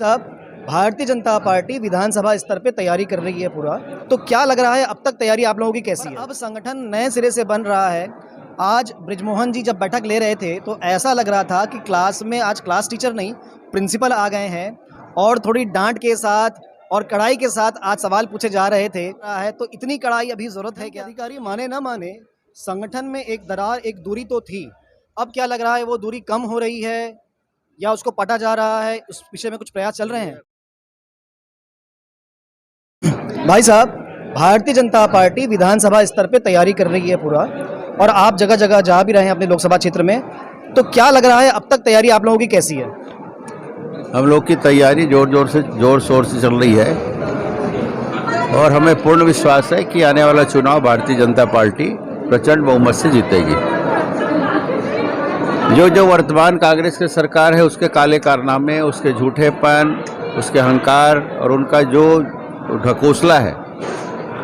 साहब, भारतीय जनता पार्टी विधानसभा स्तर पे तैयारी कर रही है पूरा। तो क्या लग रहा है अब तक तैयारी आप लोगों की कैसी है? अब संगठन नए सिरे से बन रहा है। आज बृजमोहन जी जब बैठक ले रहे थे तो ऐसा लग रहा था कि क्लास में आज क्लास टीचर नहीं प्रिंसिपल आ गए हैं और थोड़ी डांट के साथ और कड़ाई के साथ आज सवाल पूछे जा रहे थे। तो इतनी कड़ाई अभी जरूरत है क्या? अधिकारी माने ना माने, संगठन में एक दरार, एक दूरी तो थी। अब क्या लग रहा है वो दूरी कम हो रही है या उसको पटा जा रहा है? उस विषय में कुछ प्रयास चल रहे हैं? भाई साहब, भारतीय जनता पार्टी विधानसभा स्तर पे तैयारी कर रही है पूरा और आप जगह जगह जा भी रहे हैं अपने लोकसभा क्षेत्र में। तो क्या लग रहा है अब तक तैयारी आप लोगों की कैसी है? हम लोग की तैयारी जोर शोर से चल रही है और हमें पूर्ण विश्वास है कि आने वाला चुनाव भारतीय जनता पार्टी प्रचंड बहुमत से जीतेगी। जो वर्तमान कांग्रेस की सरकार है उसके काले कारनामे, उसके झूठेपन, उसके अहंकार और उनका जो ढकोसला है,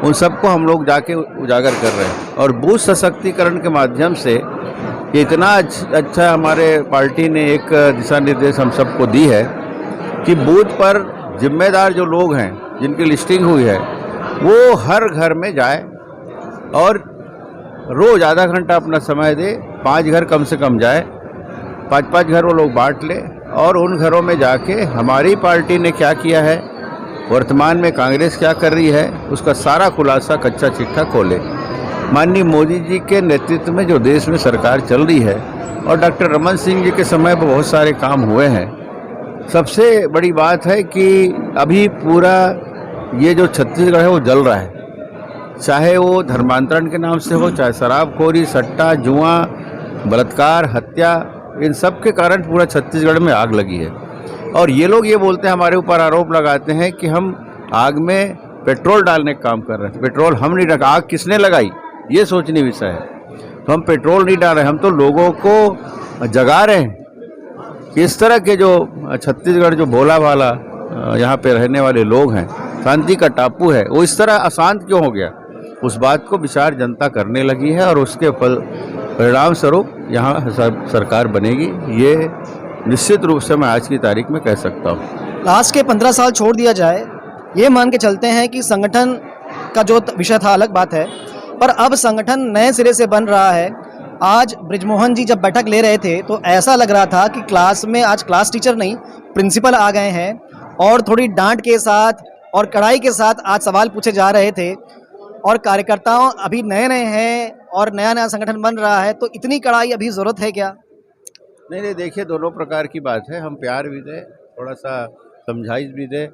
उन सबको हम लोग जाके उजागर कर रहे हैं। और बूथ सशक्तिकरण के माध्यम से ये इतना अच्छा हमारे पार्टी ने एक दिशा निर्देश हम सबको दी है कि बूथ पर जिम्मेदार जो लोग हैं जिनकी लिस्टिंग हुई है वो हर घर में जाए और रोज आधा घंटा अपना समय दे, 5 घर कम से कम जाए, 5-5 घर वो लोग बांट ले और उन घरों में जाके हमारी पार्टी ने क्या किया है, वर्तमान में कांग्रेस क्या कर रही है, उसका सारा खुलासा कच्चा चिट्ठा खोले। माननीय मोदी जी के नेतृत्व में जो देश में सरकार चल रही है और डॉक्टर रमन सिंह जी के समय पर बहुत सारे काम हुए हैं। सबसे बड़ी बात है कि अभी पूरा ये जो छत्तीसगढ़ है वो जल रहा है, चाहे वो धर्मांतरण के नाम से हो, चाहे शराबखोरी, सट्टा, जुआ, बलात्कार, हत्या, इन सब के कारण पूरा छत्तीसगढ़ में आग लगी है। और ये लोग ये बोलते हैं, हमारे ऊपर आरोप लगाते हैं कि हम आग में पेट्रोल डालने का काम कर रहे हैं। पेट्रोल हम नहीं डाल, आग किसने लगाई ये सोचने विषय है। तो हम पेट्रोल नहीं डाल रहे, हम तो लोगों को जगा रहे हैं कि इस तरह के जो छत्तीसगढ़ जो भोला भाला यहाँ पे रहने वाले लोग हैं, शांति का टापू है, वो इस तरह अशांत क्यों हो गया, उस बात को विचार जनता करने लगी है और उसके परिणाम स्वरूप यहाँ सरकार बनेगी। ये निश्चित रूप से मैं आज की तारीख में कह सकता हूँ। लास्ट के 15 साल छोड़ दिया जाए, ये मान के चलते हैं कि संगठन का जो विषय था अलग बात है, पर अब संगठन नए सिरे से बन रहा है। आज बृजमोहन जी जब बैठक ले रहे थे तो ऐसा लग रहा था कि क्लास में आज क्लास टीचर नहीं प्रिंसिपल आ गए हैं और थोड़ी डांट के साथ और कड़ाई के साथ आज सवाल पूछे जा रहे थे। और कार्यकर्ताओं अभी नए नए हैं और नया नया संगठन बन रहा है, तो इतनी कड़ाई अभी ज़रूरत है क्या? नहीं, देखिए, दोनों प्रकार की बात है। हम प्यार भी दें, थोड़ा सा समझाइश भी दें,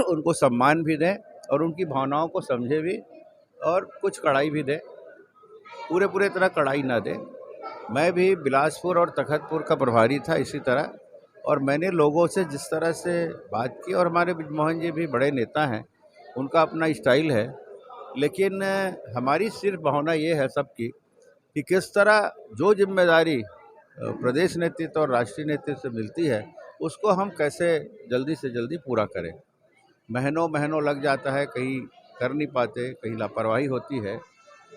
उनको सम्मान भी दें और उनकी भावनाओं को समझे भी, और कुछ कड़ाई भी दें। पूरे तरह कड़ाई ना दें। मैं भी बिलासपुर और तखतपुर का प्रभारी था इसी तरह, और मैंने लोगों से जिस तरह से बात की, और हमारे बृजमोहन जी भी बड़े नेता हैं, उनका अपना स्टाइल है, लेकिन हमारी सिर्फ भावना ये है सबकी कि किस तरह जो जिम्मेदारी प्रदेश नेतृत्व और राष्ट्रीय नेतृत्व से मिलती है उसको हम कैसे जल्दी से जल्दी पूरा करें। महीनों लग जाता है, कहीं कर नहीं पाते, कहीं लापरवाही होती है,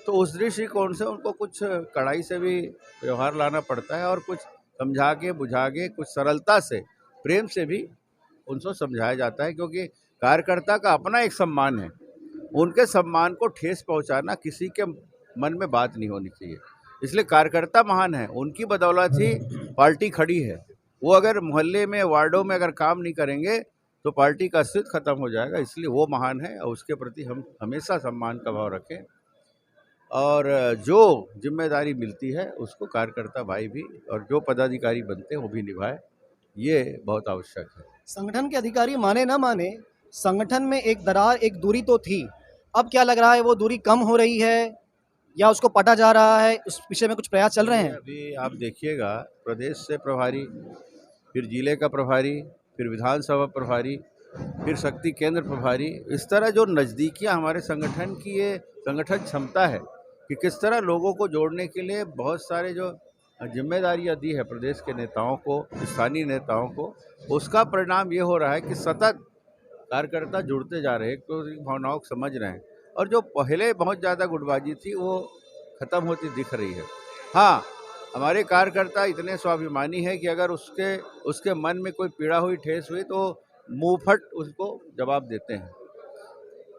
तो उस दृष्टिकोण से उनको कुछ कड़ाई से भी व्यवहार लाना पड़ता है और कुछ समझा के बुझा के कुछ सरलता से प्रेम से भी उनको समझाया जाता है, क्योंकि कार्यकर्ता का अपना एक सम्मान है। उनके सम्मान को ठेस पहुंचाना किसी के मन में बात नहीं होनी चाहिए। इसलिए कार्यकर्ता महान है, उनकी बदौलत ही पार्टी खड़ी है। वो अगर मोहल्ले में, वार्डों में अगर काम नहीं करेंगे तो पार्टी का अस्तित्व खत्म हो जाएगा। इसलिए वो महान है और उसके प्रति हम हमेशा सम्मान का भाव रखें, और जो जिम्मेदारी मिलती है उसको कार्यकर्ता भाई भी और जो पदाधिकारी बनते हैं वो भी निभाए, ये बहुत आवश्यक है। संगठन के अधिकारी माने ना माने, संगठन में एक दरार, एक दूरी तो थी। अब क्या लग रहा है वो दूरी कम हो रही है या उसको पटा जा रहा है? उस विषय में कुछ प्रयास चल रहे हैं? अभी आप देखिएगा, प्रदेश से प्रभारी, फिर जिले का प्रभारी, फिर विधानसभा प्रभारी, फिर शक्ति केंद्र प्रभारी, इस तरह जो नज़दीकियाँ हमारे संगठन की, ये संगठन क्षमता है कि किस तरह लोगों को जोड़ने के लिए बहुत सारे जो जिम्मेदारियां दी है प्रदेश के नेताओं को, स्थानीय नेताओं को, उसका परिणाम ये हो रहा है कि सतत कार्यकर्ता जुड़ते जा रहे हैं, तो भावनाओं को समझ रहे हैं, और जो पहले बहुत ज़्यादा गुटबाजी थी वो ख़त्म होती दिख रही है। हाँ, हमारे कार्यकर्ता इतने स्वाभिमानी है कि अगर उसके उसके मन में कोई पीड़ा हुई, ठेस हुई तो मुंहफट उसको जवाब देते हैं।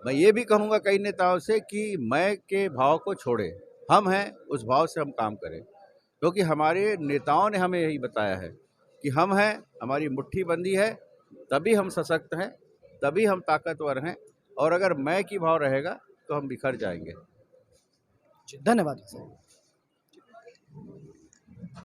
मैं ये भी कहूँगा कई नेताओं से कि मैं के भाव को छोड़े, हम हैं उस भाव से हम काम करें, क्योंकि हमारे नेताओं ने हमें यही बताया है कि हम हैं, हमारी मुट्ठी बंदी है, तभी हम सशक्त हैं, तभी हम ताकतवर हैं, और अगर मैं की भाव रहेगा तो हम बिखर जाएंगे। जी, धन्यवाद सर।